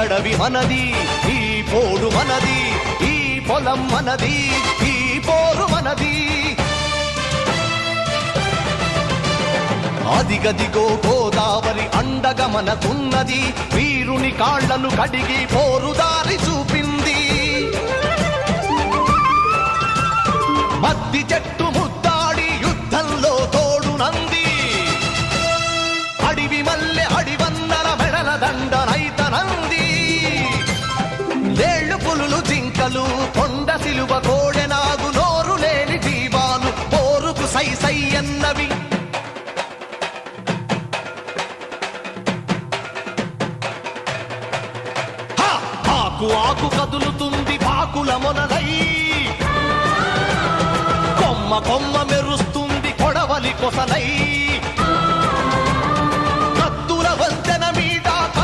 అడవి మనది, ఈ పోడు మనది, ఈ పొలం మనది, ఈ పోరు మనది. అదిగదిగో గోదావరి అండగా మనకున్నది, వీరుని కాళ్లను కడిగి పోరుదారి చూపింది. మద్ది చెట్టు ముద్దాడి యుద్ధంలో తోడునంది, అడివి మల్లె అడివన్నర మెడల దండనైతనంది. లేళ్లు పులులు జింకలు కొండ సిలువ కోడెనాగు నోరు లేని జీవాలు పోరుకు సై సై అన్నవి. ఆకు ఆకు కదులుతుంది పాకుల మొనలై, కొమ్మ కొమ్మ మెరుస్తుంది కొడవలి కొసలై.